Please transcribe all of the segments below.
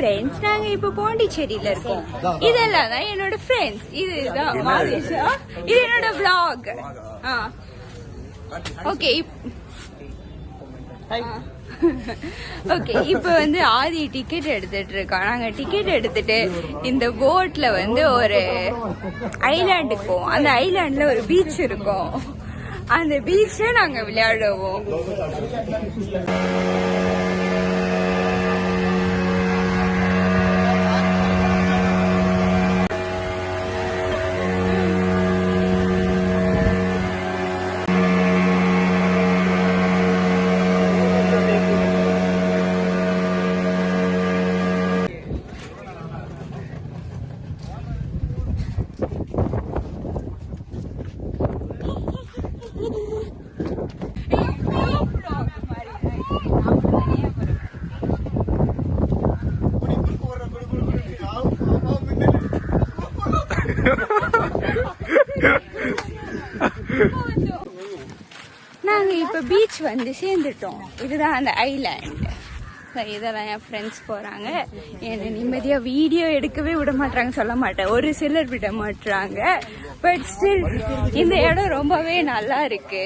Friends, நாங்க இப்ப பாண்டிச்சேரியில இருக்கோம். இதெல்லாம் தான் என்னோட ஃப்ரெண்ட்ஸ். இதுதான் மாதேஷா, இது என்னோட vlog. ஓகே ஓகே, இப்ப வந்து ஆதி டிக்கெட் எடுத்துட்டு இருக்கோம். நாங்க டிக்கெட் எடுத்துட்டு இந்த போட்ல வந்து ஒரு ஐலாண்டுக்கு போவோம். அந்த ஐலாண்ட்ல ஒரு பீச் இருக்கும். அந்த பீச்ல நாங்க விளையாடுவோம். நாங்க இப்ப பீச் வந்து சேர்ந்துட்டோம். இதுதான் அந்த ஐலாண்ட். இதெல்லாம் என் ஃப்ரெண்ட்ஸ் போறாங்க. என்ன நிம்மதியா வீடியோ எடுக்கவே விட மாட்டாங்க. சொல்ல மாட்டேன், ஒரு சிலர் விட மாட்டாங்க. பட் ஸ்டில் இந்த இடம் ரொம்பவே நல்லா இருக்கு.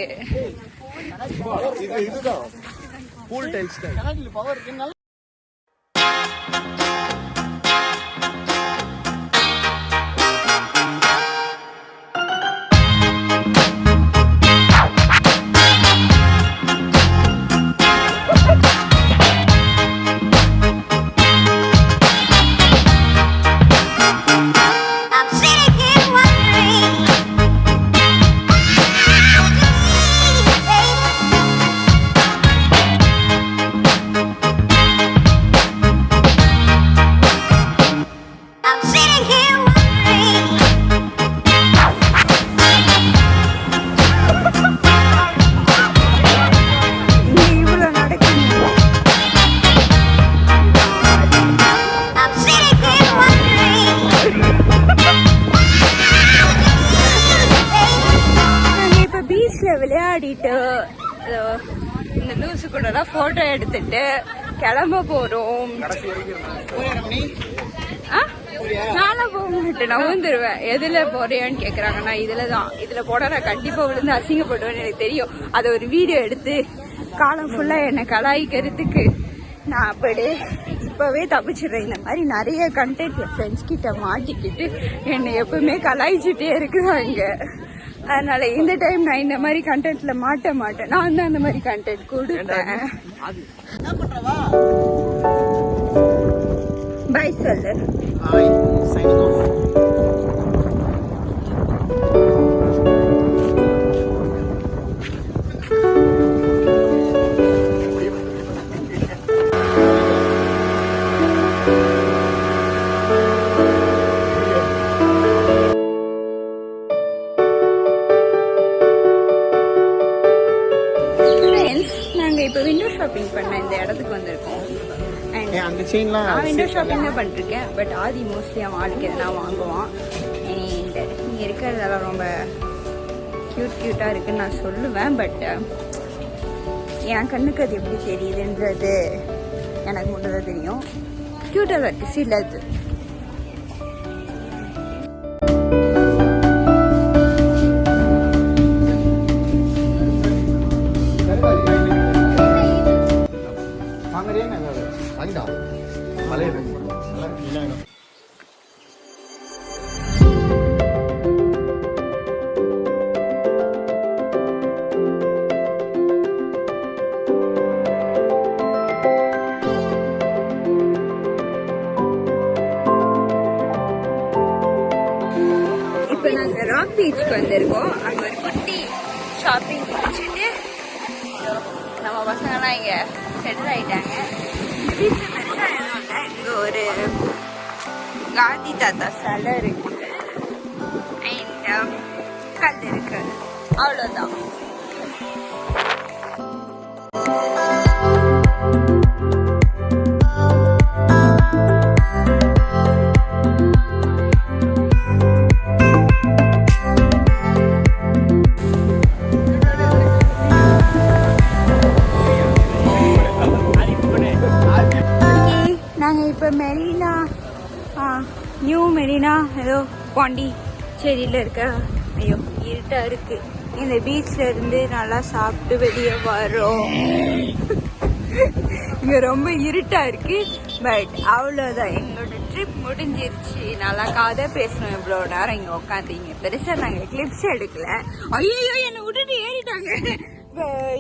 விளையாடிட்டு இந்த லூசு கூட போட்டோ எடுத்துட்டு கிளம்ப போறோம். நானும் போக மாட்டேன், நான் விழுந்துருவேன். எதுல போறியான்னு கேக்குறாங்க. நான் இதுலதான். இதுல போட நான் கண்டிப்பா விழுந்து அசிங்கப்படுவேன்னு எனக்கு தெரியும். அதை ஒரு வீடியோ எடுத்து காலம் ஃபுல்லா என்னை கலாய்க்கிறதுக்கு நான் அப்படி இப்பவே தப்பிச்சிடுறேன். இந்த மாதிரி நிறைய கண்டென்ட் என் ஃப்ரெண்ட்ஸ் கிட்ட மாட்டிக்கிட்டு என்னை எப்பவுமே கலாய்ச்சிட்டே இருக்குறாங்க. அதனால இந்த டைம் நான் இந்த மாதிரி கண்டென்ட்ல மாட்ட மாட்டேன். நான் தான் அந்த மாதிரி கண்டென்ட் கொடுத்தேன். பை சொல்லு. இப்ப விண்டோ ஷாப்பிங் பண்ண இந்த இடத்துக்கு வந்திருக்கோம். நான் விண்டோ ஷாப்பிங் தான் பண்ணிருக்கேன். பட் ஆதி மோஸ்ட்லி அவன் ஆளுக்கு எதனா வாங்குவான். இங்க இருக்கிறதெல்லாம் ரொம்ப கியூட்டா இருக்குன்னு நான் சொல்லுவேன். பட் என் கண்ணுக்கு அது எப்படி தெரியுதுன்றது எனக்கு மட்டும் தான் தெரியும். கியூட்டா தான் இருக்கு சிலது. இப்ப நாங்க ராக் பீச்சுக்கு வந்திருக்கோம். அங்க ஒரு குட்டி ஷாப்பிங் முடிச்சுட்டு நம்ம பசங்கெல்லாம் இங்க செட்டில் ஆயிட்டாங்க. பீச்சு பெருசா எதுவும் இல்லை. இங்க ஒரு காந்தி தாத்தா சிலை இருக்கு அண்ட் கல் இருக்கு, அவ்வளவுதான். இப்போ மெரினா நியூ மெரினா ஏதோ பாண்டிச்சேரியில் இருக்க. ஐயோ இருட்டா இருக்கு. இந்த பீச்ல இருந்து நல்லா சாப்பிட்டு வெளியே வரோம். இங்க ரொம்ப இருட்டா இருக்கு. பட் அவ்வளோதான், எங்களோட ட்ரிப் முடிஞ்சிருச்சு. நல்லா கதை பேசணும். இவ்வளோ நேரம் இங்க உட்காந்து இங்க பெருசா நாங்கள் கிளிப்ஸ் எடுக்கல. ஐயோ என்னை விட்டுட்டு ஏறிட்டாங்க. பை.